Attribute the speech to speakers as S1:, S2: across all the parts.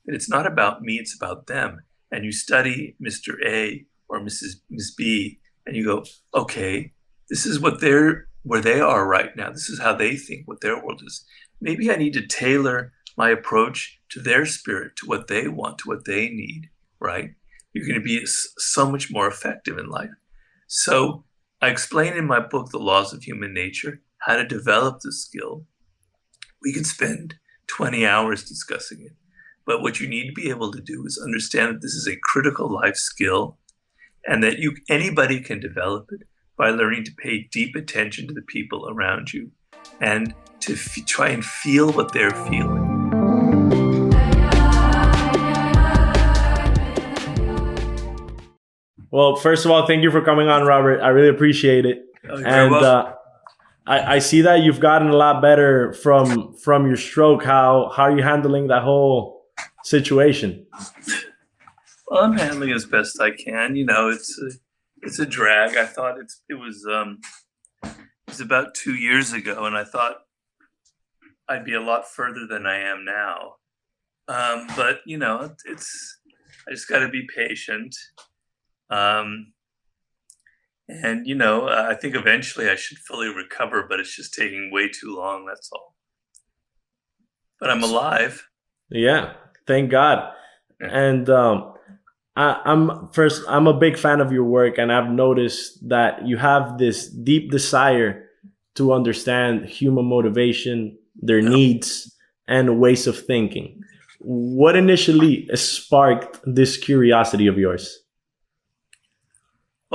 S1: that it's not about me, it's about them. And you study Mr. A or Miss B, and you go, okay, this is where they are right now. This is how they think, what their world is. Maybe I need to tailor my approach to their spirit, to what they want, to what they need, right? You're going to be so much more effective in life. So I explain in my book, The Laws of Human Nature, how to develop the skill. We could spend 20 hours discussing it. But what you need to be able to do is understand that this is a critical life skill and that anybody can develop it by learning to pay deep attention to the people around you and to try and feel what they're feeling.
S2: Well, first of all, thank you for coming on, Robert. I really appreciate it. And I see that you've gotten a lot better from your stroke. How are you handling that whole situation?
S1: Well, I'm handling as best I can. It's a drag. I thought it was about 2 years ago, and I thought I'd be a lot further than I am now. But I just got to be patient. I think eventually I should fully recover, but it's just taking way too long. That's all. But I'm alive.
S2: Yeah, thank God.
S1: Yeah.
S2: And I'm a big fan of your work, and I've noticed that you have this deep desire to understand human motivation, their needs, and ways of thinking. What initially sparked this curiosity of yours?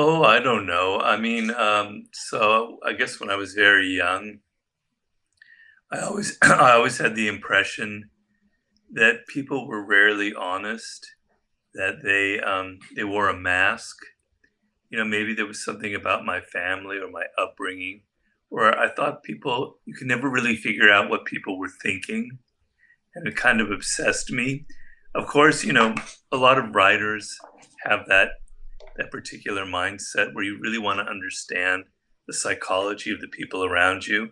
S1: Oh, I don't know. I mean, so I guess when I was very young, I always had the impression that people were rarely honest, that they wore a mask. Maybe there was something about my family or my upbringing where I thought you could never really figure out what people were thinking, and it kind of obsessed me. Of course, a lot of writers have that particular mindset where you really want to understand the psychology of the people around you.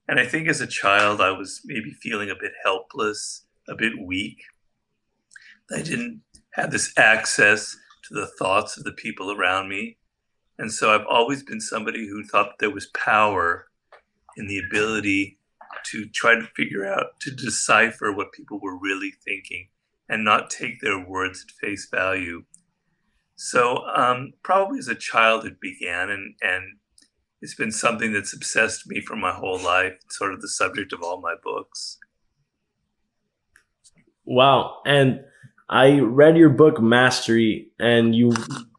S1: And I think as a child, I was maybe feeling a bit helpless, a bit weak. I didn't have this access to the thoughts of the people around me. And so I've always been somebody who thought there was power in the ability to try to figure out, to decipher what people were really thinking and not take their words at face value. So probably as a child it began, and it's been something that's obsessed me for my whole life. It's sort of the subject of all my books.
S2: Wow. And I read your book Mastery, and you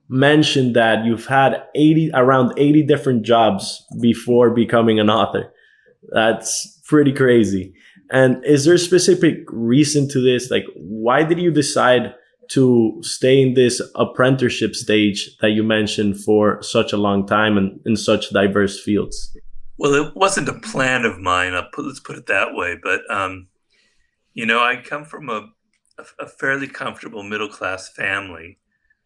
S2: mentioned that you've had around 80 different jobs before becoming an author. That's pretty crazy. And is there a specific reason to this? Like, why did you decide to stay in this apprenticeship stage that you mentioned for such a long time and in such diverse fields?
S1: Well, it wasn't a plan of mine. Let's put it that way. But I come from a fairly comfortable middle-class family,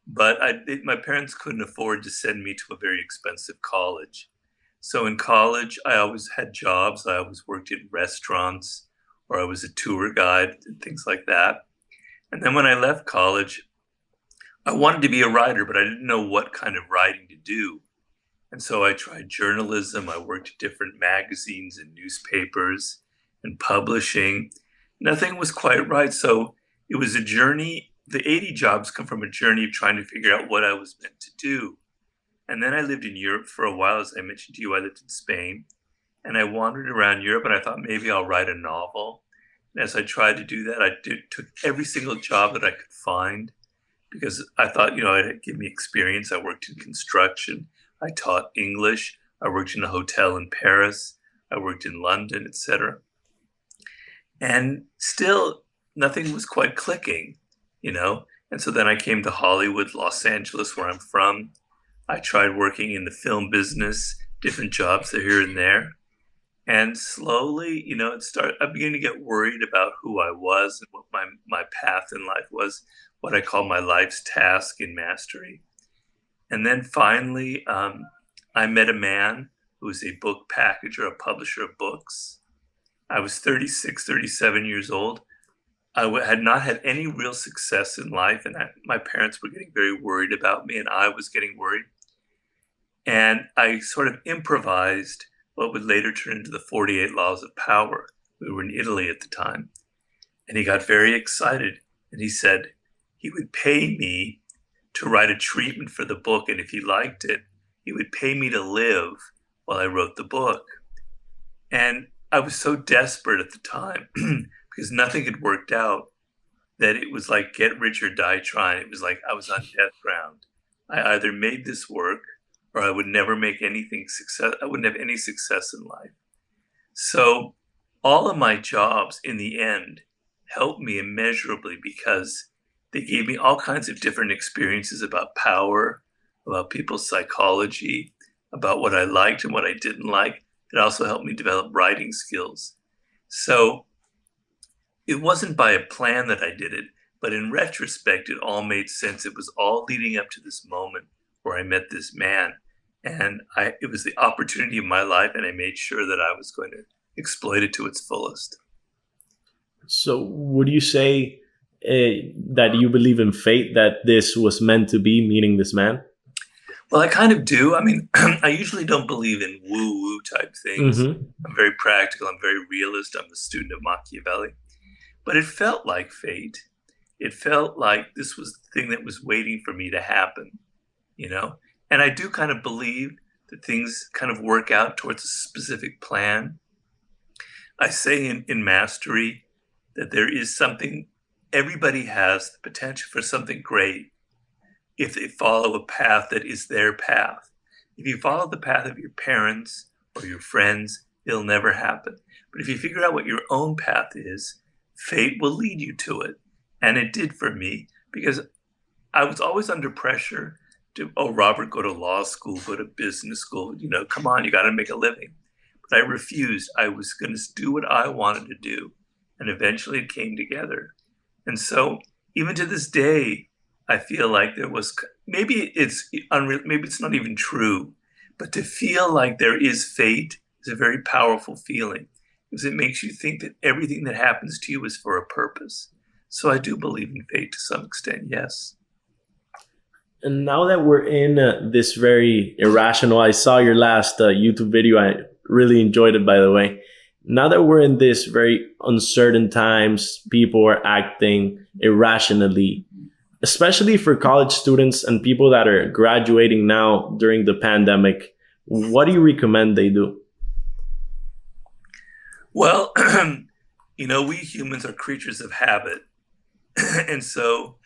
S1: but my parents couldn't afford to send me to a very expensive college. So in college, I always had jobs. I always worked in restaurants, or I was a tour guide and things like that. And then when I left college, I wanted to be a writer, but I didn't know what kind of writing to do. And so I tried journalism. I worked at different magazines and newspapers and publishing. Nothing was quite right. So it was a journey. The 80 jobs come from a journey of trying to figure out what I was meant to do. And then I lived in Europe for a while. As I mentioned to you, I lived in Spain. And I wandered around Europe, and I thought maybe I'll write a novel. And as I tried to do that, took every single job that I could find because I thought, it'd give me experience. I worked in construction. I taught English. I worked in a hotel in Paris. I worked in London, etc. And still, nothing was quite clicking, And so then I came to Hollywood, Los Angeles, where I'm from. I tried working in the film business, different jobs here and there. And slowly, I began to get worried about who I was and what my path in life was, what I call my life's task in mastery. And then finally, I met a man who was a book packager, a publisher of books. I was 36, 37 years old. had not had any real success in life, and my parents were getting very worried about me, and I was getting worried. And I sort of improvised what would later turn into the 48 Laws of Power. We were in Italy at the time. And he got very excited. And he said he would pay me to write a treatment for the book. And if he liked it, he would pay me to live while I wrote the book. And I was so desperate at the time because nothing had worked out that it was like get rich or die trying. It was like I was on death ground. I either made this work or I would never make anything success. I wouldn't have any success in life. So all of my jobs in the end helped me immeasurably because they gave me all kinds of different experiences about power, about people's psychology, about what I liked and what I didn't like. It also helped me develop writing skills. So it wasn't by a plan that I did it, but in retrospect, it all made sense. It was all leading up to this moment where I met this man. And it was the opportunity of my life, and I made sure that I was going to exploit it to its fullest.
S2: So, would you say that you believe in fate, that this was meant to be, meeting this man?
S1: Well, I kind of do. I mean, I usually don't believe in woo-woo type things.
S2: Mm-hmm.
S1: I'm very practical. I'm very realist. I'm a student of Machiavelli. But it felt like fate. It felt like this was the thing that was waiting for me to happen, you know? And I do kind of believe that things kind of work out towards a specific plan. I say in Mastery that there is something, everybody has the potential for something great if they follow a path that is their path. If you follow the path of your parents or your friends, it'll never happen. But if you figure out what your own path is, fate will lead you to it. And it did for me because I was always under pressure to, oh, Robert, go to law school, go to business school, come on, you got to make a living. But I refused. I was going to do what I wanted to do. And eventually it came together. And so even to this day, I feel like there was, maybe it's unreal, maybe it's not even true, but to feel like there is fate is a very powerful feeling because it makes you think that everything that happens to you is for a purpose. So I do believe in fate to some extent, yes.
S2: And now that we're in this very irrational, I saw your last YouTube video. I really enjoyed it, by the way. Now that we're in this very uncertain times, people are acting irrationally, especially for college students and people that are graduating now during the pandemic. What do you recommend they do?
S1: Well, we humans are creatures of habit. And so,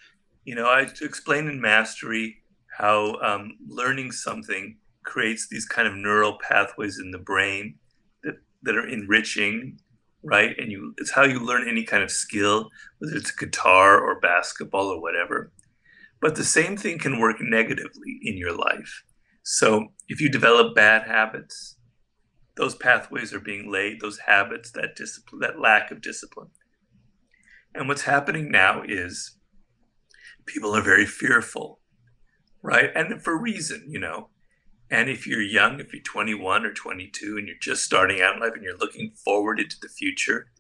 S1: I explain in Mastery how learning something creates these kind of neural pathways in the brain that are enriching, right? And it's how you learn any kind of skill, whether it's guitar or basketball or whatever. But the same thing can work negatively in your life. So if you develop bad habits, those pathways are being laid, those habits, that discipline, that lack of discipline. And what's happening now is people are very fearful, right? And for a reason, And if you're young, if you're 21 or 22 and you're just starting out in life and you're looking forward into the future,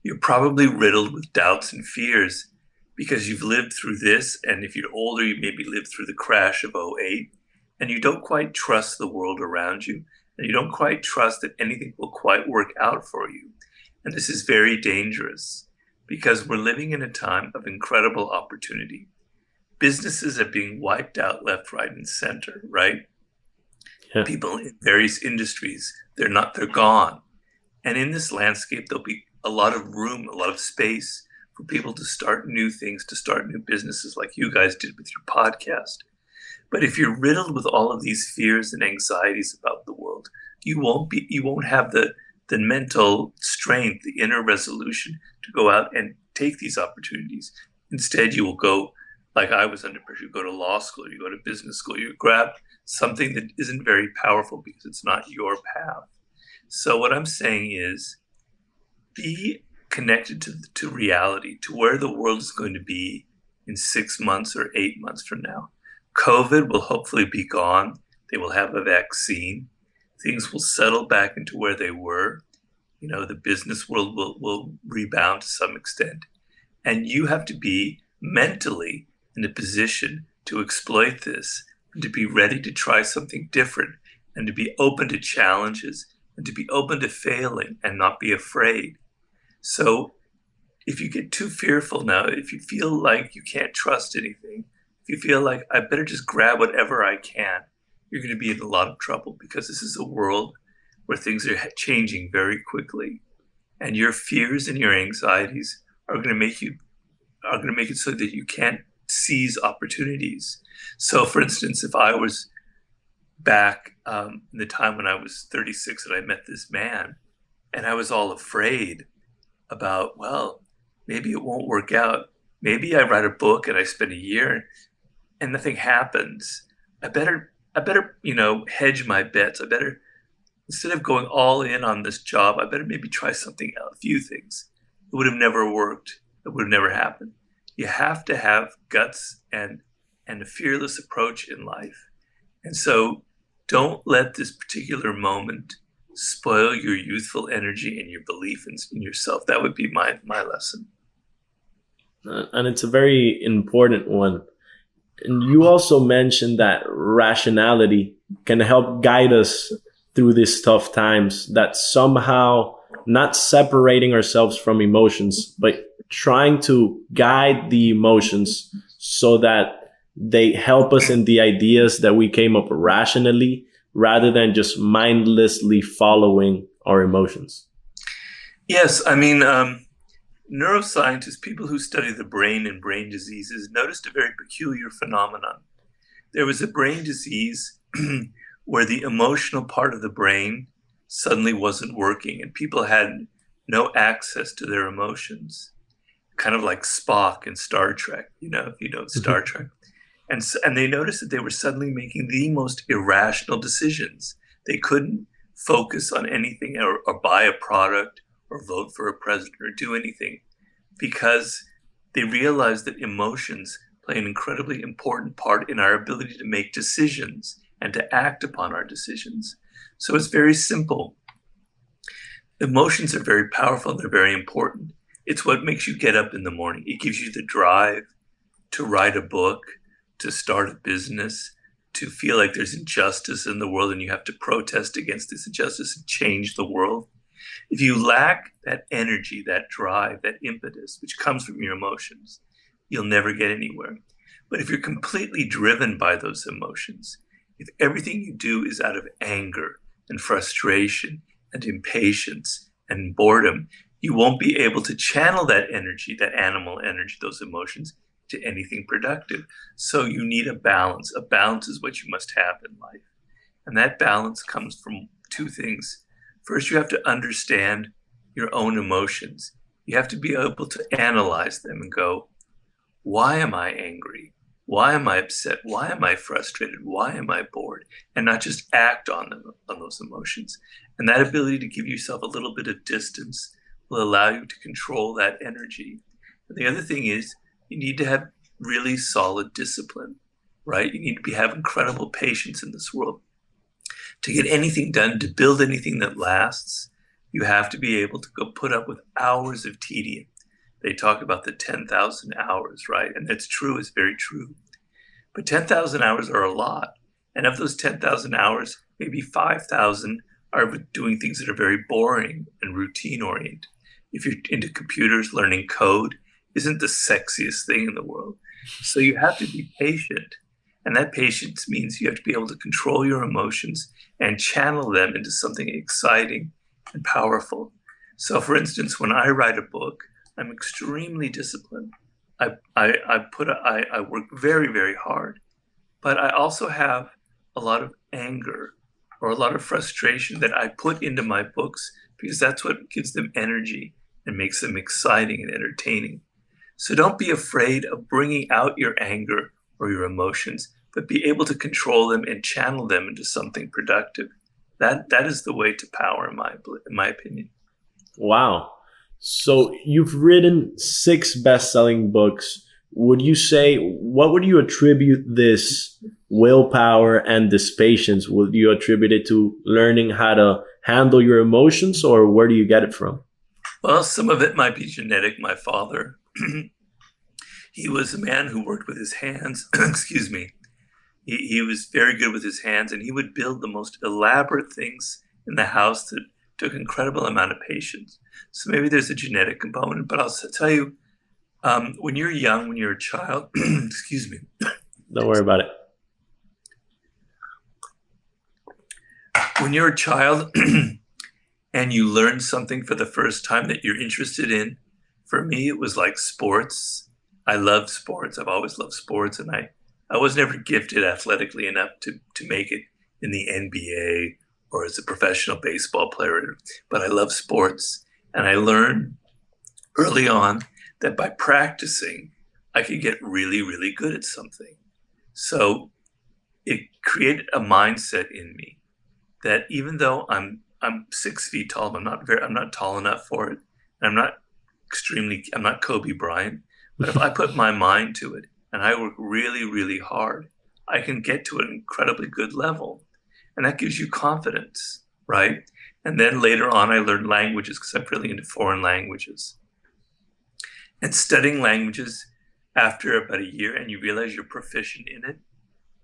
S1: you're probably riddled with doubts and fears because you've lived through this. And if you're older, you maybe lived through the crash of '08 and you don't quite trust the world around you. And you don't quite trust that anything will quite work out for you. And this is very dangerous because we're living in a time of incredible opportunity. Businesses are being wiped out left, right, and center, right? Yeah. People in various industries, they're gone. And in this landscape, there'll be a lot of room, a lot of space for people to start new things, to start new businesses like you guys did with your podcast. But if you're riddled with all of these fears and anxieties about the world, you won't have the mental strength, the inner resolution to go out and take these opportunities. Instead, you will go, like I was under pressure, you go to law school, you go to business school, you grab something that isn't very powerful because it's not your path. So what I'm saying is be connected to reality, to where the world is going to be in 6 months or 8 months from now. COVID will hopefully be gone. They will have a vaccine. Things will settle back into where they were. The business world will rebound to some extent. And you have to be mentally in a position to exploit this and to be ready to try something different and to be open to challenges and to be open to failing and not be afraid. So if you get too fearful now, if you feel like you can't trust anything, if you feel like I better just grab whatever I can, you're going to be in a lot of trouble, because this is a world where things are changing very quickly. And your fears and your anxieties are going to make it so that you can't seize opportunities. So for instance, if I was back in the time when I was 36 and I met this man, and I was all afraid about, well, maybe it won't work out. Maybe I write a book and I spend a year and nothing happens. I better, hedge my bets. I better, instead of going all in on this job, I better maybe try something else, a few things. It would have never worked. It would have never happened. You have to have guts and a fearless approach in life. And so don't let this particular moment spoil your youthful energy and your belief in yourself. That would be my lesson.
S2: And it's a very important one. And you also mentioned that rationality can help guide us through these tough times, that somehow not separating ourselves from emotions, but trying to guide the emotions so that they help us in the ideas that we came up rationally, rather than just mindlessly following our emotions.
S1: Yes, I mean, neuroscientists, people who study the brain and brain diseases, noticed a very peculiar phenomenon. There was a brain disease where the emotional part of the brain suddenly wasn't working and people had no access to their emotions, kind of like Spock in Star Trek, if you know Star Trek. And they noticed that they were suddenly making the most irrational decisions. They couldn't focus on anything or buy a product or vote for a president or do anything, because they realized that emotions play an incredibly important part in our ability to make decisions and to act upon our decisions. So it's very simple. Emotions are very powerful and they're very important. It's what makes you get up in the morning. It gives you the drive to write a book, to start a business, to feel like there's injustice in the world and you have to protest against this injustice and change the world. If you lack that energy, that drive, that impetus, which comes from your emotions, you'll never get anywhere. But if you're completely driven by those emotions, if everything you do is out of anger and frustration and impatience and boredom, you won't be able to channel that energy, that animal energy, those emotions, to anything productive. So you need a balance. A balance is what you must have in life. And that balance comes from two things. First, you have to understand your own emotions. You have to be able to analyze them and go, why am I angry? Why am I upset? Why am I frustrated? Why am I bored? And not just act on them, on those emotions. And that ability to give yourself a little bit of distance will allow you to control that energy. And the other thing is, you need to have really solid discipline, right? You need to have incredible patience in this world. To get anything done, to build anything that lasts, you have to be able to go put up with hours of tedium. They talk about the 10,000 hours, right? And that's true, it's very true. But 10,000 hours are a lot. And of those 10,000 hours, maybe 5,000 are doing things that are very boring and routine oriented. If you're into computers, learning code isn't the sexiest thing in the world. So you have to be patient. And that patience means you have to be able to control your emotions and channel them into something exciting and powerful. So for instance, when I write a book, I'm extremely disciplined. I work very, very hard, but I also have a lot of anger or a lot of frustration that I put into my books because that's what gives them energy and makes them exciting and entertaining. So don't be afraid of bringing out your anger or your emotions, but be able to control them and channel them into something productive. That is the way to power, in my opinion.
S2: Wow. So you've written 6 best-selling books. What would you attribute this willpower and this patience? Would you attribute it to learning how to handle your emotions, or where do you get it from?
S1: Well, some of it might be genetic. My father He was a man who worked with his hands. Excuse me. He was very good with his hands, and he would build the most elaborate things in the house that took incredible amount of patience. So maybe there's a genetic component, but I'll tell you, when you're young, when you're a child, excuse me,
S2: Don't worry about it.
S1: when you're a child and you learn something for the first time that you're interested in, for me, it was like sports. I love sports. I've always loved sports, and I was never gifted athletically enough to make it in the NBA or as a professional baseball player, but I love sports. And I learned early on that by practicing, I could get really, really good at something. So it created a mindset in me that even though I'm 6 feet tall, I'm not tall enough for it. I'm not Kobe Bryant, but if I put my mind to it and I work really, really hard, I can get to an incredibly good level. And that gives you confidence, right? And then later on, I learned languages because I'm really into foreign languages. And studying languages after about a year, and you realize you're proficient in it,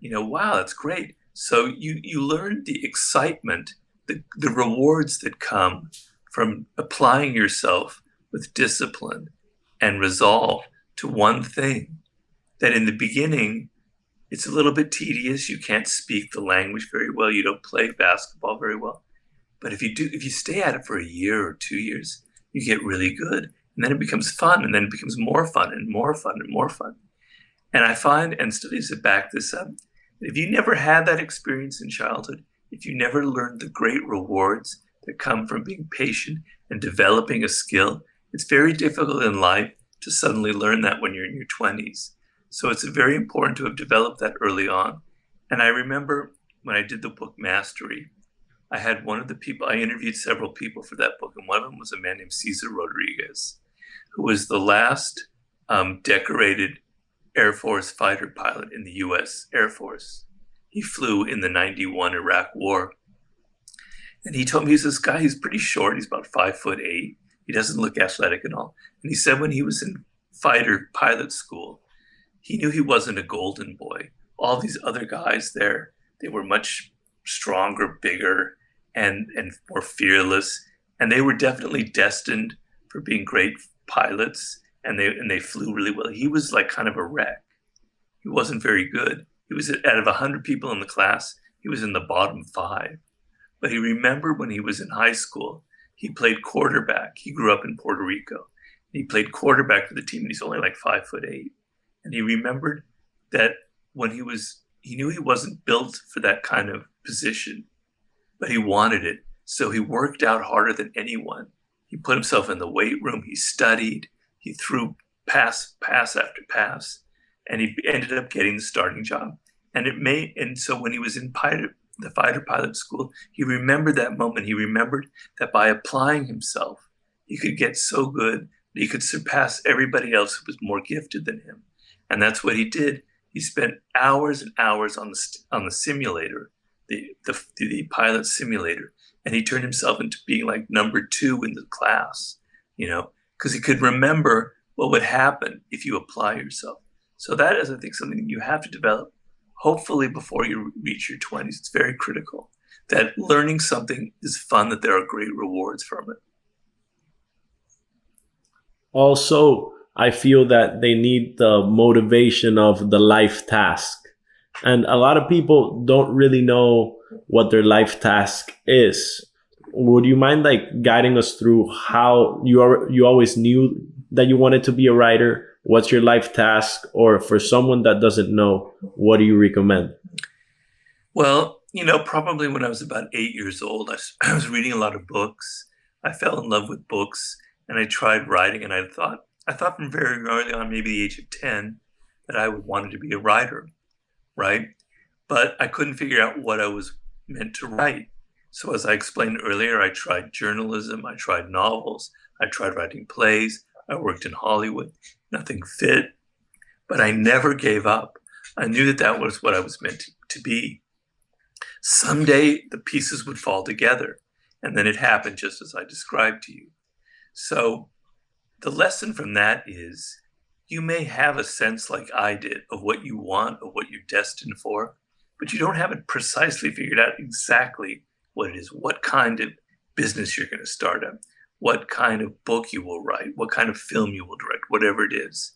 S1: wow, that's great. So you learn the excitement, the rewards that come from applying yourself with discipline and resolve to one thing that in the beginning, it's a little bit tedious. You can't speak the language very well. You don't play basketball very well. But if you stay at it for a year or 2 years, you get really good. And then it becomes fun, and then it becomes more fun and more fun and more fun. And I find, and studies have backed this up, that if you never had that experience in childhood, if you never learned the great rewards that come from being patient and developing a skill, it's very difficult in life to suddenly learn that when you're in your 20s. So it's very important to have developed that early on. And I remember when I did the book Mastery, I had I interviewed several people for that book, and one of them was a man named Cesar Rodriguez, who was the last decorated Air Force fighter pilot in the U.S. Air Force. He flew in the 91 Iraq War. And he told me he's this guy, he's pretty short, he's about 5'8". He doesn't look athletic at all. And he said when he was in fighter pilot school, he knew he wasn't a golden boy. All these other guys there, they were much stronger, bigger, and more fearless. And they were definitely destined for being great pilots, and they flew really well. He was like kind of a wreck. He wasn't very good. He was out of 100 people in the class, he was in the bottom 5. But he remembered when he was in high school, he played quarterback. He grew up in Puerto Rico. He played quarterback for the team, and he's only like 5'8". And he remembered that when he knew he wasn't built for that kind of position, but he wanted it. So he worked out harder than anyone. He put himself in the weight room. He studied. He threw pass after pass, and he ended up getting the starting job. And so when he was in the fighter pilot school, he remembered that moment. He remembered that by applying himself, he could get so good that he could surpass everybody else who was more gifted than him. And that's what he did. He spent hours and hours on the simulator, the pilot simulator, and he turned himself into being like number 2 in the class, because he could remember what would happen if you apply yourself. So that is, I think, something you have to develop, hopefully before you reach your 20s. It's very critical that learning something is fun, that there are great rewards from it.
S2: Also, I feel that they need the motivation of the life task. And a lot of people don't really know what their life task is. Would you mind guiding us through how you always knew that you wanted to be a writer? What's your life task? Or for someone that doesn't know, what do you recommend?
S1: Well, probably when I was about 8 years old, I was reading a lot of books. I fell in love with books, and I tried writing, and I thought from very early on, maybe the age of 10, that I wanted to be a writer, right? But I couldn't figure out what I was meant to write. So as I explained earlier, I tried journalism, I tried novels, I tried writing plays, I worked in Hollywood. Nothing fit, but I never gave up. I knew that was what I was meant to be. Someday the pieces would fall together, and then it happened just as I described to you. So the lesson from that is you may have a sense like I did of what you want, of what you're destined for, but you don't have it precisely figured out exactly what it is, what kind of business you're going to start up, what kind of book you will write, what kind of film you will direct, whatever it is.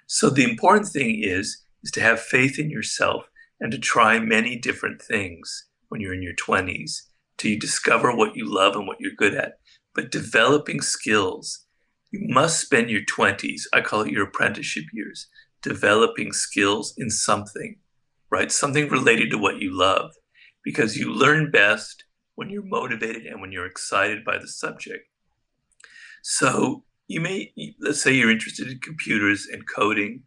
S1: So the important thing is to have faith in yourself and to try many different things when you're in your 20s till you discover what you love and what you're good at. But developing skills, you must spend your 20s, I call it your apprenticeship years, developing skills in something, right? Something related to what you love, because you learn best when you're motivated and when you're excited by the subject. So let's say you're interested in computers and coding,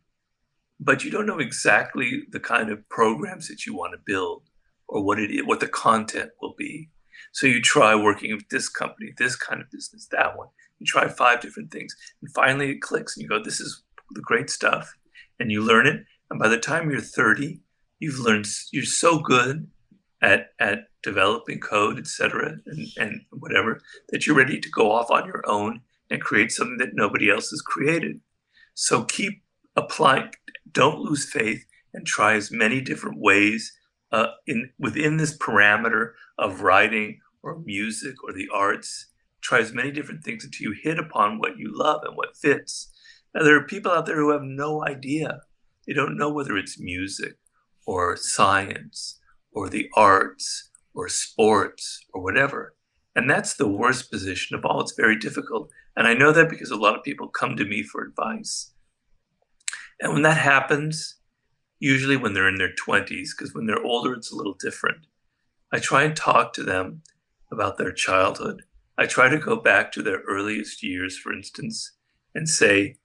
S1: but you don't know exactly the kind of programs that you want to build or what the content will be. So you try working with this company, this kind of business, that one. You try 5 different things, and finally it clicks, and you go, "This is the great stuff," and you learn it. And by the time you're 30, you're so good at developing code, etc., and whatever, that you're ready to go off on your own and create something that nobody else has created. So keep applying. Don't lose faith, and try as many different ways within this parameter of writing or music or the arts. Try as many different things until you hit upon what you love and what fits. Now, there are people out there who have no idea. They don't know whether it's music or science or the arts or sports or whatever. And that's the worst position of all. It's very difficult. And I know that because a lot of people come to me for advice. And when that happens, usually when they're in their 20s, because when they're older, it's a little different, I try and talk to them about their childhood. I try to go back to their earliest years, for instance, and say,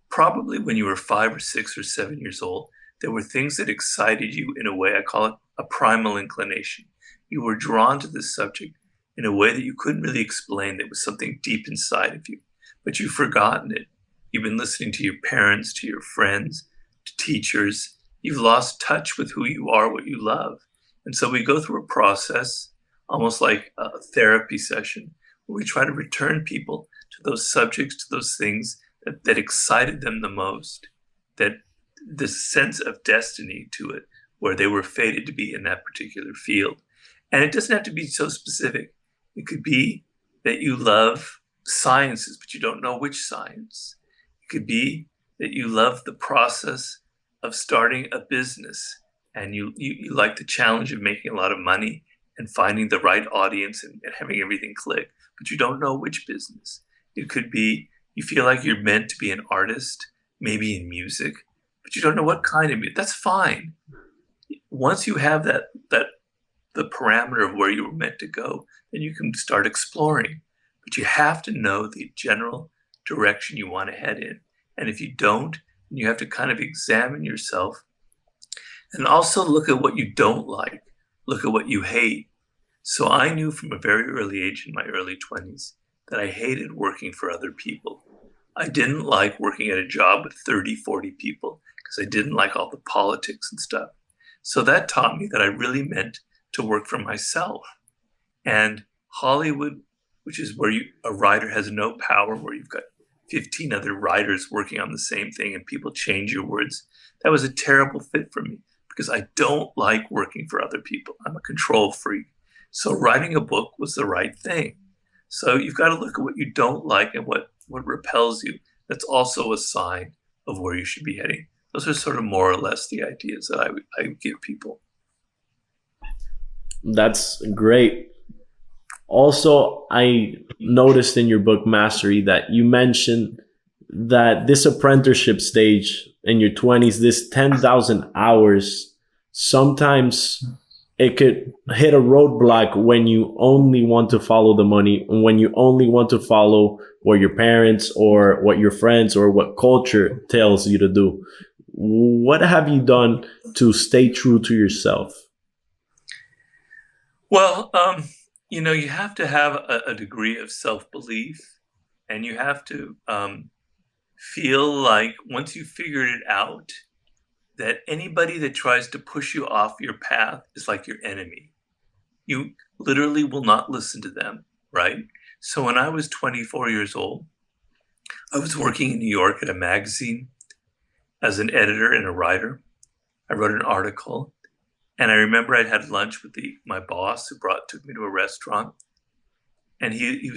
S1: probably when you were 5 or 6 or 7 years old, there were things that excited you in a way, I call it a primal inclination. You were drawn to this subject in a way that you couldn't really explain. There was something deep inside of you, but you've forgotten it. You've been listening to your parents, to your friends, to teachers. You've lost touch with who you are, what you love. And so we go through a process, almost like a therapy session, where we try to return people to those subjects, to those things that excited them the most, that the sense of destiny to it, where they were fated to be in that particular field. And it doesn't have to be so specific. It could be that you love sciences, but you don't know which science. It could be that you love the process of starting a business, and you like the challenge of making a lot of money and finding the right audience and having everything click, but you don't know which business. It could be you feel like you're meant to be an artist, maybe in music, but you don't know what kind of music. That's fine. Once you have the parameter of where you were meant to go, then you can start exploring. But you have to know the general direction you want to head in. And if you don't, you have to kind of examine yourself and also look at what you don't like, look at what you hate. So I knew from a very early age, in my early 20s, that I hated working for other people. I didn't like working at a job with 30, 40 people because I didn't like all the politics and stuff. So that taught me that I really meant to work for myself. And Hollywood, which is where a writer has no power, where you've got 15 other writers working on the same thing and people change your words, that was a terrible fit for me because I don't like working for other people. I'm a control freak. So writing a book was the right thing. So you've got to look at what you don't like and what repels you. That's also a sign of where you should be heading. Those are sort of more or less the ideas that I would give people.
S2: That's great. Also, I noticed in your book, Mastery, that you mentioned that this apprenticeship stage in your 20s, this 10,000 hours, sometimes it could hit a roadblock when you only want to follow the money, when you only want to follow what your parents or what your friends or what culture tells you to do. What have you done to stay true to yourself?
S1: Well, you have to have a degree of self-belief, and you have to feel like once you've figured it out, that anybody that tries to push you off your path is like your enemy. You literally will not listen to them, right? So when I was 24 years old, I was working in New York at a magazine, as an editor and a writer. I wrote an article, and I remember I'd had lunch with my boss who took me to a restaurant, and he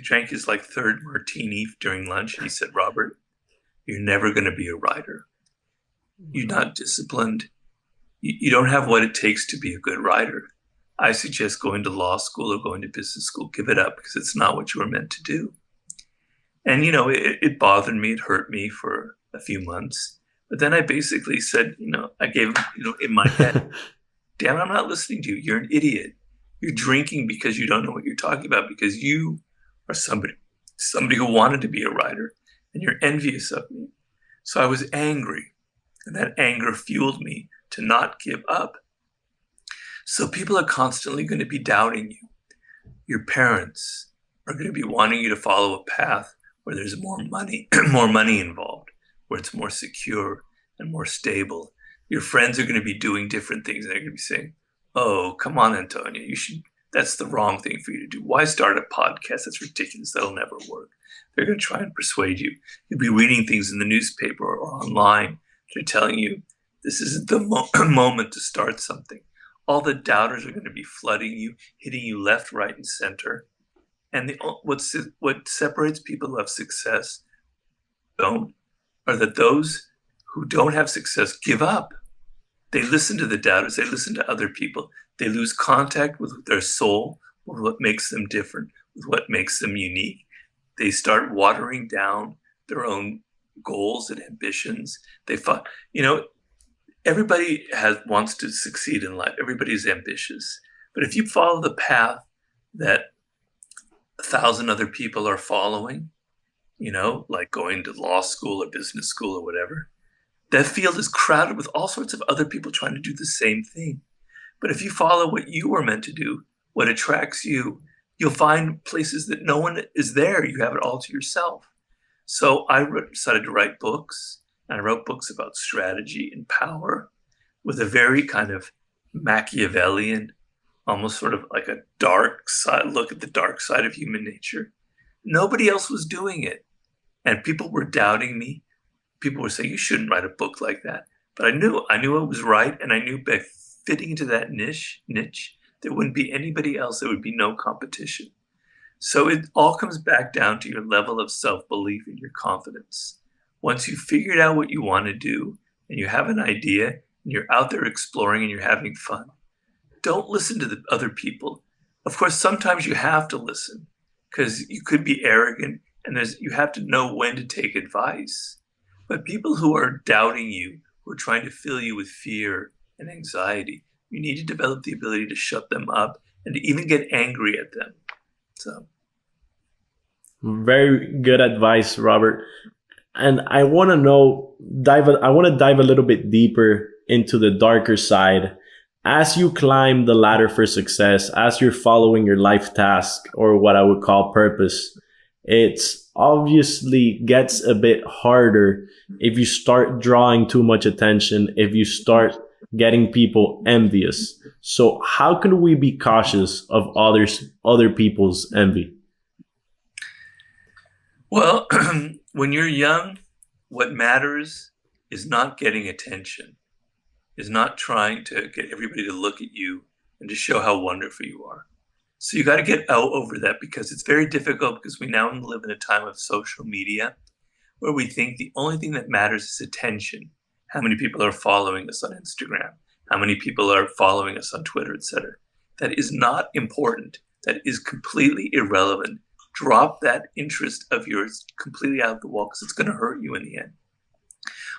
S1: drank his like third martini during lunch, and he said, "Robert, you're never going to be a writer. You're not disciplined. You don't have what it takes to be a good writer. I suggest going to law school or going to business school. Give it up because it's not what you were meant to do." And, it bothered me. It hurt me for a few months. But then I basically said, I gave him, in my head, damn it, I'm not listening to you. You're an idiot. You're drinking because you don't know what you're talking about, because you are somebody who wanted to be a writer, and you're envious of me. So I was angry, and that anger fueled me to not give up. So people are constantly going to be doubting you. Your parents are going to be wanting you to follow a path where there's more money, more money involved, where it's more secure and more stable. Your friends are going to be doing different things, and they're going to be saying, "Oh, come on, Antonio, that's the wrong thing for you to do. Why start a podcast? That's ridiculous. That'll never work." They're going to try and persuade you. You'll be reading things in the newspaper or online. They're telling you this isn't the moment to start something. All the doubters are going to be flooding you, hitting you left, right, and center. And what separates people who have success are that those who don't have success give up. They listen to the doubters. They listen to other people. They lose contact with their soul, with what makes them different, with what makes them unique. They start watering down their own goals and ambitions. Everybody wants to succeed in life. Everybody's ambitious. But if you follow the path that 1,000 other people are following, like going to law school or business school or whatever, that field is crowded with all sorts of other people trying to do the same thing. But if you follow what you were meant to do, what attracts you, you'll find places that no one is there. You have it all to yourself. So I decided to write books. And I wrote books about strategy and power with a very kind of Machiavellian, almost sort of like a dark side look at the dark side of human nature. Nobody else was doing it. And people were doubting me. People were saying, "You shouldn't write a book like that." But I knew it was right. And I knew by fitting into that niche, there wouldn't be anybody else. There would be no competition. So it all comes back down to your level of self-belief and your confidence. Once you've figured out what you want to do and you have an idea and you're out there exploring and you're having fun, don't listen to the other people. Of course, sometimes you have to listen because you could be arrogant and you have to know when to take advice. But people who are doubting you, who are trying to fill you with fear and anxiety, you need to develop the ability to shut them up and to even get angry at them. So,
S2: very good advice, Robert. And I want to dive a little bit deeper into the darker side. As you climb the ladder for success, as you're following your life task, or what I would call purpose, it's obviously gets a bit harder if you start drawing too much attention, if you start getting people envious. So how can we be cautious of other people's envy?
S1: Well, when you're young, what matters is not getting attention, is not trying to get everybody to look at you and to show how wonderful you are. So you got to get out over that, because it's very difficult, because we now live in a time of social media where we think the only thing that matters is attention. How many people are following us on Instagram? How many people are following us on Twitter, etc.? That is not important. That is completely irrelevant. Drop that interest of yours completely out the wall, because it's going to hurt you in the end.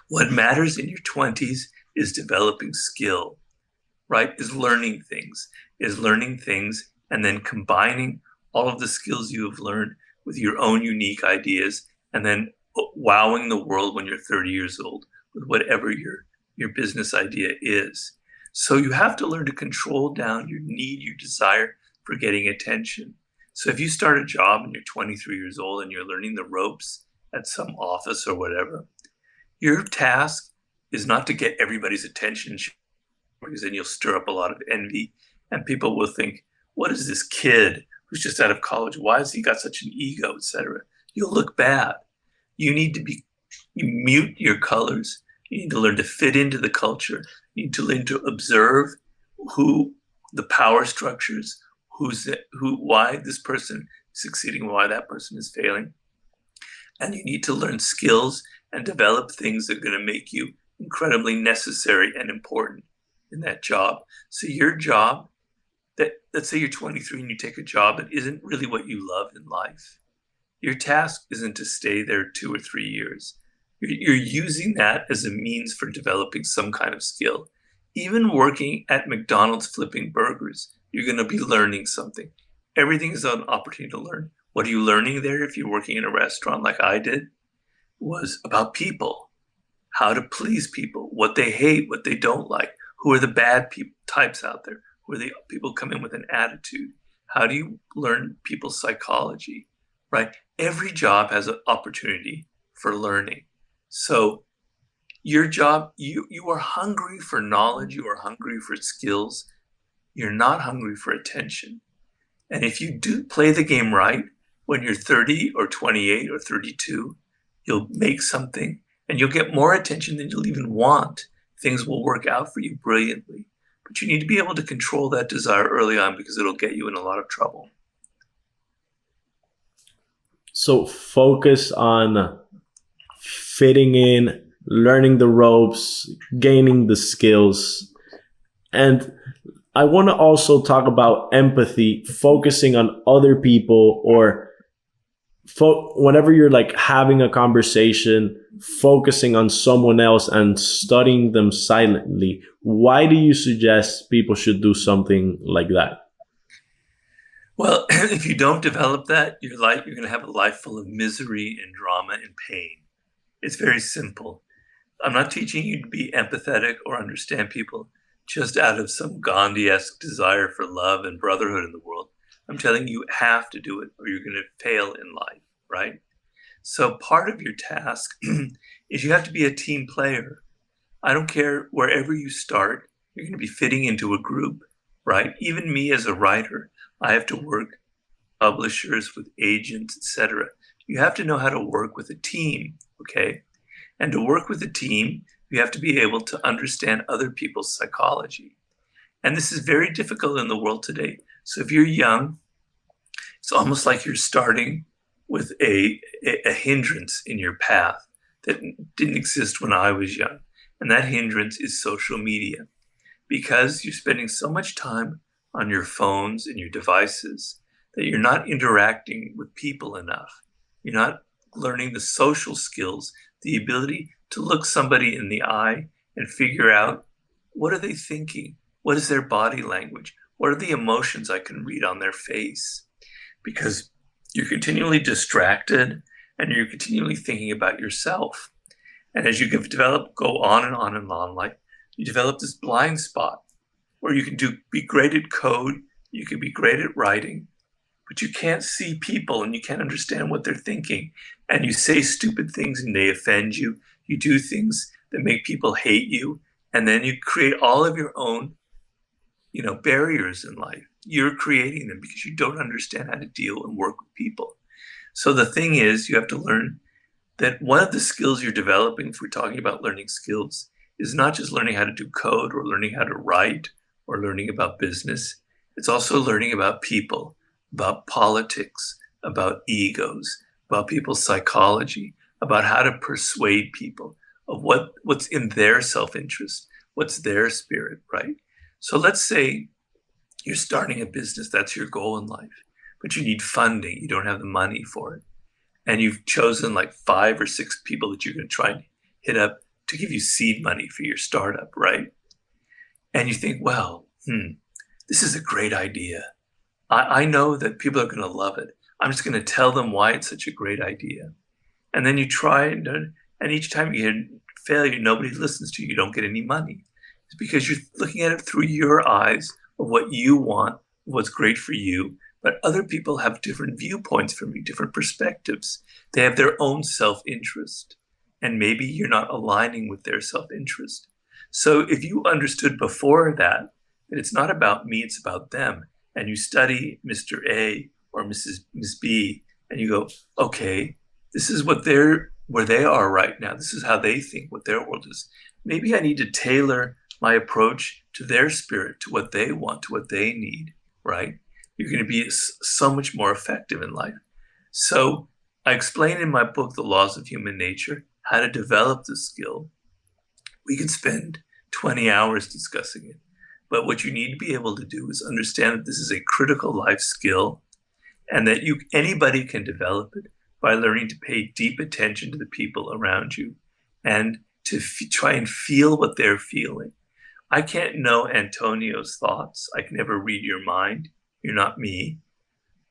S1: What matters in your 20s is developing skill, right? Is learning things and then combining all of the skills you have learned with your own unique ideas, and then wowing the world when you're 30 years old with whatever your business idea is. So you have to learn to control down your need, your desire for getting attention. So if you start a job and you're 23 years old and you're learning the ropes at some office or whatever, your task is not to get everybody's attention, because then you'll stir up a lot of envy, and people will think, what is this kid who's just out of college? Why has he got such an ego, etc.? You'll look bad. You need to you mute your colors. You need to learn to fit into the culture. You need to learn to observe who the power structures, why this person is succeeding, why that person is failing. And you need to learn skills and develop things that are going to make you incredibly necessary and important in that job. So your job, let's say you're 23 and you take a job that isn't really what you love in life. Your task isn't to stay there 2 or 3 years. You're using that as a means for developing some kind of skill. Even working at McDonald's flipping burgers, you're going to be learning something. Everything is an opportunity to learn. What are you learning there if you're working in a restaurant like I did? Was about people, how to please people, what they hate, what they don't like, who are the bad types out there, who are the people come in with an attitude. How do you learn people's psychology, right? Every job has an opportunity for learning. So your job, you are hungry for knowledge, you are hungry for skills, you're not hungry for attention. And if you do play the game right, when you're 30 or 28 or 32, you'll make something and you'll get more attention than you'll even want. Things will work out for you brilliantly. But you need to be able to control that desire early on because it'll get you in a lot of trouble.
S2: So focus on fitting in, learning the ropes, gaining the skills. And I want to also talk about empathy, focusing on other people, or whenever you're like having a conversation, focusing on someone else and studying them silently. Why do you suggest people should do something like that?
S1: Well, if you don't develop that, you're going to have a life full of misery and drama and pain. It's very simple. I'm not teaching you to be empathetic or understand people just out of some Gandhi-esque desire for love and brotherhood in the world. I'm telling you have to do it or you're going to fail in life, right? So part of your task is you have to be a team player. I don't care wherever you start, you're going to be fitting into a group, right? Even me as a writer, I have to work with publishers, with agents, etc. You have to know how to work with a team, okay? And to work with a team, you have to be able to understand other people's psychology. And this is very difficult in the world today. So if you're young, it's almost like you're starting with a hindrance in your path that didn't exist when I was young. And that hindrance is social media. Because you're spending so much time on your phones and your devices that you're not interacting with people enough. You're not learning the social skills, the ability to look somebody in the eye and figure out what are they thinking? What is their body language? What are the emotions I can read on their face? Because you're continually distracted and you're continually thinking about yourself. And as you go on and on and on, like you develop this blind spot where you can be great at code, you can be great at writing, but you can't see people and you can't understand what they're thinking. And you say stupid things and they offend you. You do things that make people hate you. And then you create all of your own, barriers in life. You're creating them because you don't understand how to deal and work with people. So the thing is, you have to learn that one of the skills you're developing, if we're talking about learning skills, is not just learning how to do code or learning how to write or learning about business. It's also learning about people, about politics, about egos, about people's psychology, about how to persuade people of what's in their self-interest, what's their spirit, right? So let's say you're starting a business, that's your goal in life, but you need funding, you don't have the money for it. And you've chosen like 5 or 6 people that you're going to try and hit up to give you seed money for your startup, right? And you think, well, this is a great idea. I know that people are going to love it. I'm just going to tell them why it's such a great idea. And then you try and each time you get failure, nobody listens to you. You don't get any money. It's because you're looking at it through your eyes of what you want, what's great for you. But other people have different viewpoints from you, different perspectives. They have their own self-interest. And maybe you're not aligning with their self-interest. So if you understood before that it's not about me, it's about them, and you study Mr. A or Miss B, and you go, okay, this is what their where they are right now. This is how they think, what their world is. Maybe I need to tailor my approach to their spirit, to what they want, to what they need, right? You're going to be so much more effective in life. So I explain in my book, The Laws of Human Nature, how to develop the skill. We can spend 20 hours discussing it. But what you need to be able to do is understand that this is a critical life skill and that anybody can develop it by learning to pay deep attention to the people around you and to try and feel what they're feeling. I can't know Antonio's thoughts. I can never read your mind. You're not me.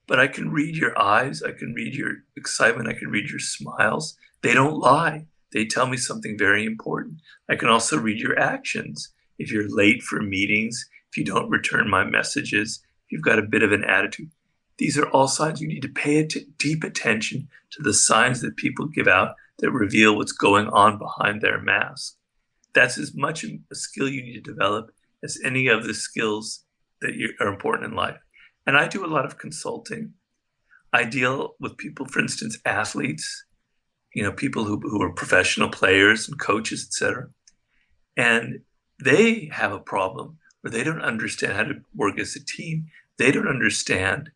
S1: But I can read your eyes. I can read your excitement. I can read your smiles. They don't lie. They tell me something very important. I can also read your actions. If you're late for meetings, if you don't return my messages, if you've got a bit of an attitude, these are all signs. You need to pay deep attention to the signs that people give out that reveal what's going on behind their mask. That's as much a skill you need to develop as any of the skills that are important in life. And I do a lot of consulting. I deal with people, for instance, athletes, people who are professional players and coaches, etc. And they have a problem where they don't understand how to work as a team. They don't understand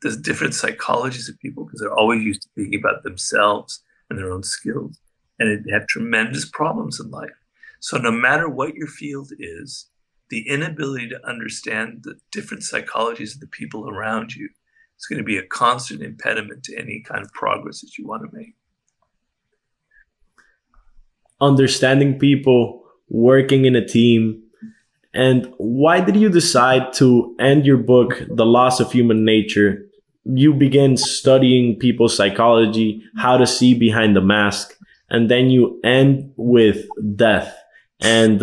S1: the different psychologies of people because they're always used to thinking about themselves and their own skills. And they have tremendous problems in life. So no matter what your field is, the inability to understand the different psychologies of the people around you is going to be a constant impediment to any kind of progress that you want to make.
S2: Understanding people, working in a team. And why did you decide to end your book, The Laws of Human Nature? You begin studying people's psychology, how to see behind the mask, and then you end with death and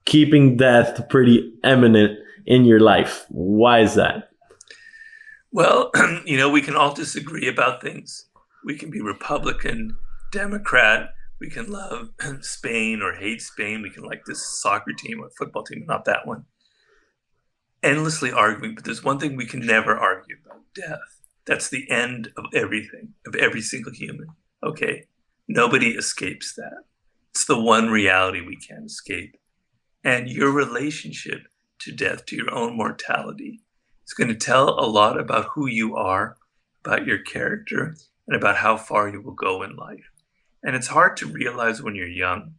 S2: keeping death pretty eminent in your life. Why is that?
S1: Well, we can all disagree about things. We can be Republican, Democrat. We can love Spain or hate Spain. We can like this soccer team or football team, not that one. Endlessly arguing, but there's one thing we can never argue about: death. That's the end of everything, of every single human. Okay, nobody escapes that. It's the one reality we can't escape. And your relationship to death, to your own mortality, is going to tell a lot about who you are, about your character, and about how far you will go in life. And it's hard to realize when you're young.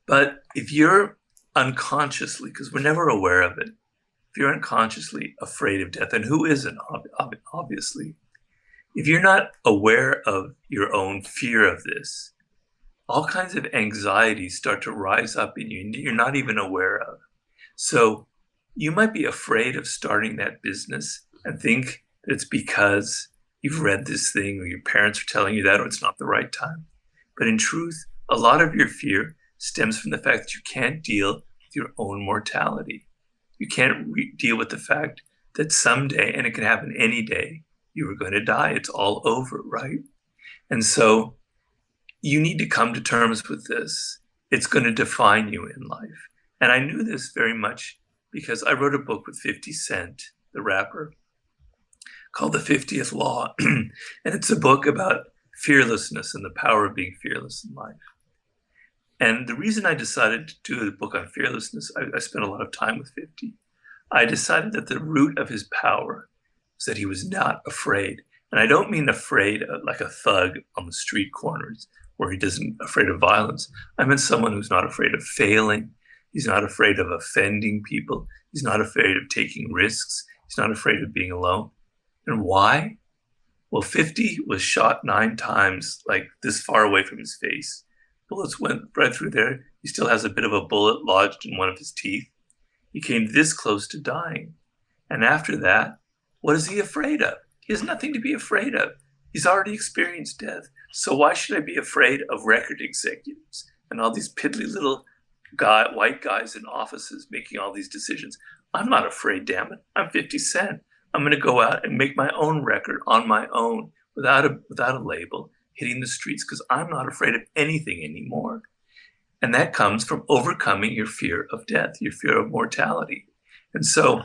S1: But if you're unconsciously, because we're never aware of it, if you're unconsciously afraid of death, and who isn't, obviously, if you're not aware of your own fear of this, all kinds of anxieties start to rise up in you and you're not even aware of. So you might be afraid of starting that business and think that it's because you've read this thing or your parents are telling you that, or it's not the right time. But in truth, a lot of your fear stems from the fact that you can't deal with your own mortality. You can't deal with the fact that someday, and it can happen any day, you are going to die. It's all over, right? And so you need to come to terms with this. It's going to define you in life. And I knew this very much because I wrote a book with 50 Cent, the rapper, called The 50th Law. And it's a book about fearlessness and the power of being fearless in life. And the reason I decided to do the book on fearlessness, I spent a lot of time with 50. I decided that the root of his power was that he was not afraid. And I don't mean afraid like a thug on the street corners where he doesn't afraid of violence. I mean someone who's not afraid of failing. He's not afraid of offending people. He's not afraid of taking risks. He's not afraid of being alone. And why? Well, 50 was shot 9 times, like this far away from his face. Bullets went right through there. He still has a bit of a bullet lodged in one of his teeth. He came this close to dying. And after that, what is he afraid of? He has nothing to be afraid of. He's already experienced death. So why should I be afraid of record executives and all these piddly little white guys in offices making all these decisions? I'm not afraid, damn it. I'm 50 Cent. I'm going to go out and make my own record on my own without a label, hitting the streets, because I'm not afraid of anything anymore. And that comes from overcoming your fear of death, your fear of mortality. And so,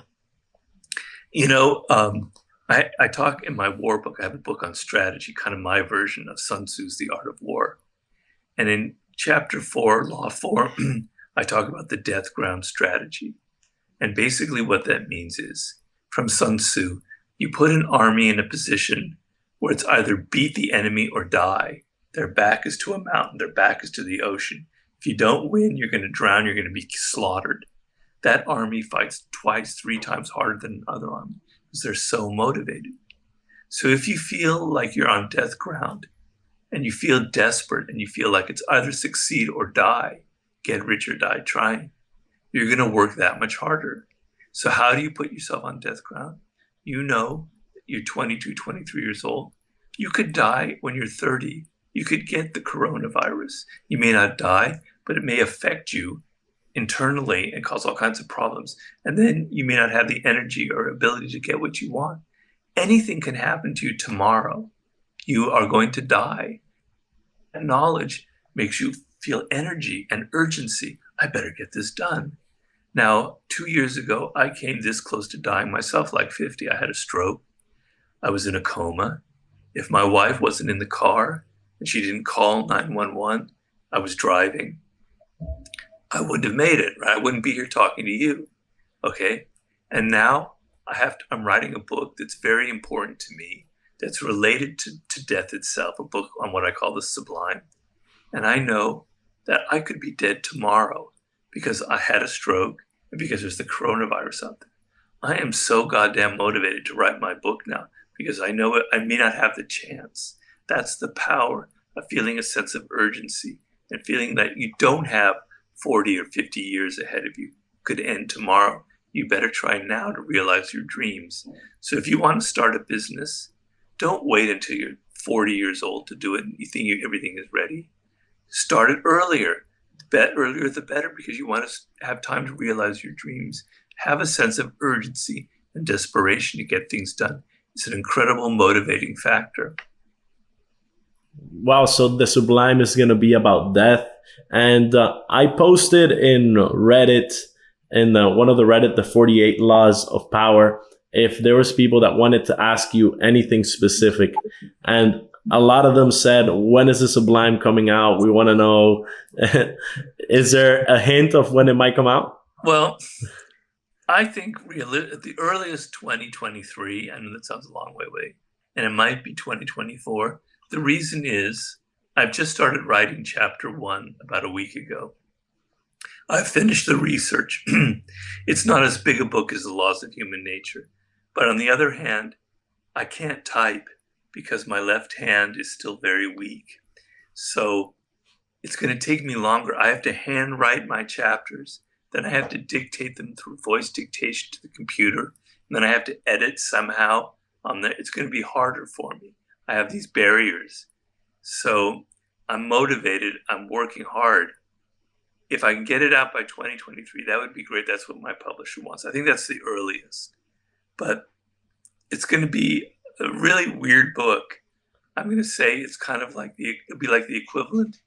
S1: I talk in my war book. I have a book on strategy, kind of my version of Sun Tzu's The Art of War. And in chapter 4, Law 4, I talk about the death ground strategy. And basically, what that means is, from Sun Tzu, you put an army in a position where it's either beat the enemy or die. Their back is to a mountain, their back is to the ocean. If you don't win, you're going to drown, you're going to be slaughtered. That army fights twice, three times harder than another army because they're so motivated. So if you feel like you're on death ground and you feel desperate and you feel like it's either succeed or die, get rich or die trying, you're going to work that much harder. So how do you put yourself on death ground? You know that you're 22, 23 years old. You could die when you're 30. You could get the coronavirus. You may not die, but it may affect you internally and cause all kinds of problems. And then you may not have the energy or ability to get what you want. Anything can happen to you tomorrow. You are going to die. And knowledge makes you feel energy and urgency. I better get this done. Now, 2 years ago, I came this close to dying myself, like 50. I had a stroke. I was in a coma. If my wife wasn't in the car and she didn't call 911, I was driving. I wouldn't have made it, right? I wouldn't be here talking to you. Okay. And now I'm writing a book that's very important to me, that's related to death itself, a book on what I call the sublime. And I know that I could be dead tomorrow because I had a stroke and because there's the coronavirus out there. I am so goddamn motivated to write my book now because I know I may not have the chance. That's the power of feeling a sense of urgency and feeling that you don't have 40 or 50 years ahead of you, could end tomorrow. You better try now to realize your dreams. So if you want to start a business, don't wait until you're 40 years old to do it and you think everything is ready. Start it earlier. Earlier the better, because you want to have time to realize your dreams. Have a sense of urgency and desperation to get things done. It's an incredible motivating factor.
S2: Wow, so the sublime is going to be about death. And I posted in Reddit, in one of the Reddit, the 48 Laws of Power, if there was people that wanted to ask you anything specific. And a lot of them said, when is the sublime coming out? We want to know. Is there a hint of when it might come out?
S1: Well, I think really at the earliest 2023, I know that sounds a long way away, and it might be 2024. The reason is I've just started writing chapter 1 about a week ago. I've finished the research. It's not as big a book as The Laws of Human Nature. But on the other hand, I can't type because my left hand is still very weak. So it's going to take me longer. I have to handwrite my chapters. Then I have to dictate them through voice dictation to the computer. And then I have to edit somehow on there. It's going to be harder for me. I have these barriers. So I'm motivated. I'm working hard. If I can get it out by 2023, that would be great. That's what my publisher wants. I think that's the earliest. But it's going to be a really weird book. I'm going to say it's kind of like it'd be like the equivalent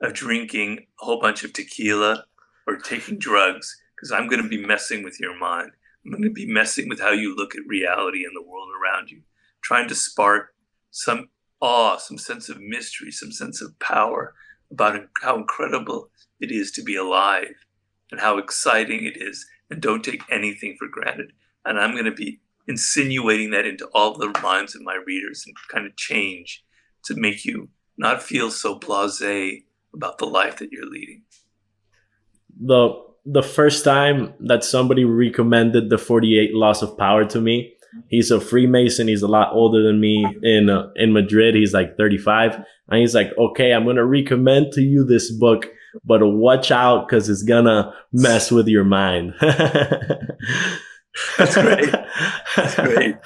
S1: of drinking a whole bunch of tequila or taking drugs, because I'm going to be messing with your mind. I'm going to be messing with how you look at reality and the world around you, trying to spark some awe, some sense of mystery, some sense of power about how incredible it is to be alive and how exciting it is, and don't take anything for granted. And I'm going to be insinuating that into all the minds of my readers and kind of change to make you not feel so blasé about the life that you're leading.
S2: The first time that somebody recommended the 48 Laws of Power to me, he's a Freemason. He's a lot older than me in Madrid. He's like 35. And he's like, okay, I'm going to recommend to you this book, but watch out because it's going to mess with your mind.
S1: That's great. That's great.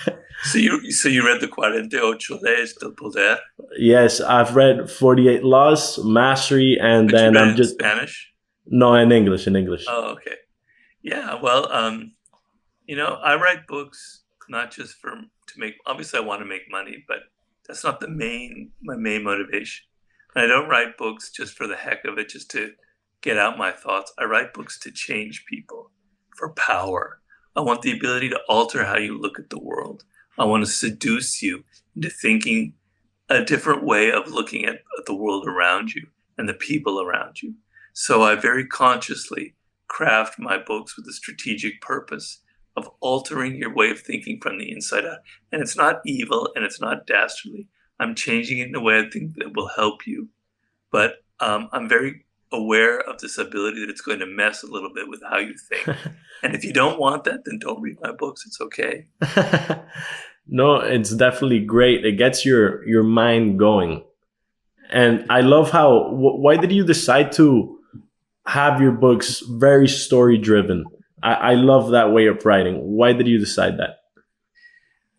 S1: So you read the 48 Leyes del Poder?
S2: Yes, I've read 48 Laws, Mastery, and
S1: But
S2: then
S1: you read
S2: I'm
S1: it
S2: just
S1: in Spanish?
S2: no in English.
S1: Oh, okay. Yeah. Well, I write books not just to make. Obviously, I want to make money, but that's not my main motivation. And I don't write books just for the heck of it, just to get out my thoughts. I write books to change people, for power. I want the ability to alter how you look at the world. I want to seduce you into thinking a different way of looking at the world around you and the people around you. So I very consciously craft my books with a strategic purpose of altering your way of thinking from the inside out. And it's not evil and it's not dastardly. I'm changing it in a way I think that will help you. But I'm very aware of this ability that it's going to mess a little bit with how you think. And if you don't want that, then don't read my books. It's okay.
S2: No, it's definitely great. It gets your mind going. And I love how. Why did you decide to have your books very story driven? I love that way of writing. Why did you decide that?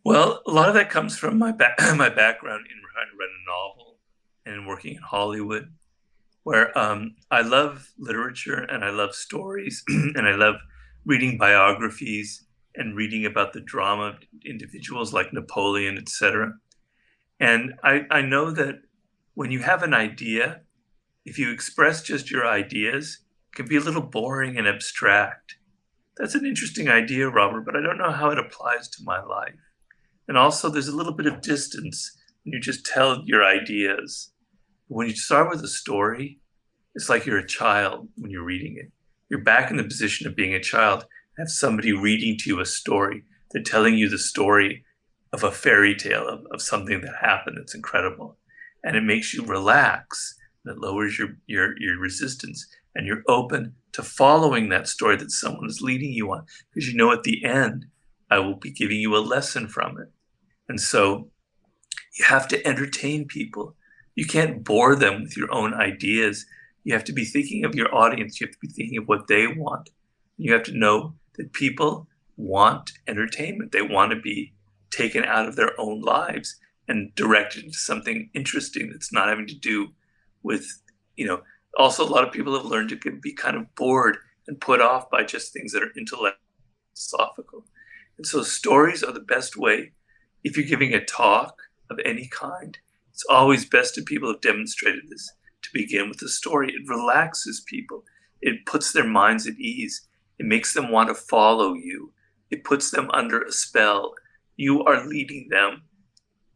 S1: Well, a lot of that comes from my my background in trying to write a novel and working in Hollywood, where I love literature and I love stories and I love reading biographies and reading about the drama of individuals like Napoleon, etc. And I know that when you have an idea, if you express just your ideas, it can be a little boring and abstract. That's an interesting idea, Robert, but I don't know how it applies to my life. And also, there's a little bit of distance when you just tell your ideas. When you start with a story, it's like you're a child when you're reading it. You're back in the position of being a child. Have somebody reading to you a story. They're telling you the story of a fairy tale, of something that happened that's incredible. And it makes you relax. And it lowers your resistance. And you're open to following that story that someone is leading you on. Because you know at the end, I will be giving you a lesson from it. And so you have to entertain people. You can't bore them with your own ideas. You have to be thinking of your audience. You have to be thinking of what they want. You have to know that people want entertainment. They want to be taken out of their own lives and directed into something interesting that's not having to do with, also a lot of people have learned to be kind of bored and put off by just things that are intellectual, philosophical. And so stories are the best way. If you're giving a talk of any kind, it's always best, and people have demonstrated this, to begin with a story. It relaxes people. It puts their minds at ease. It makes them want to follow you. It puts them under a spell. You are leading them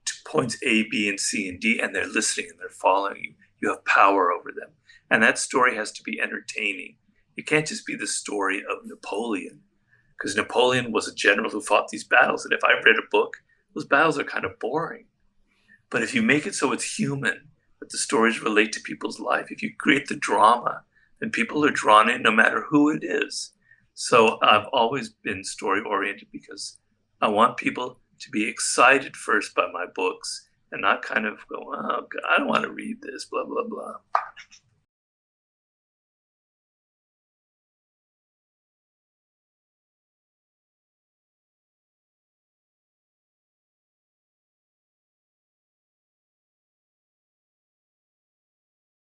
S1: to points A, B, and C, and D, and they're listening and they're following you. You have power over them. And that story has to be entertaining. It can't just be the story of Napoleon, because Napoleon was a general who fought these battles. And if I read a book, those battles are kind of boring. But if you make it so it's human, that the stories relate to people's life, if you create the drama, then people are drawn in no matter who it is. So I've always been story oriented because I want people to be excited first by my books and not kind of go, oh, God, I don't want to read this, blah, blah, blah.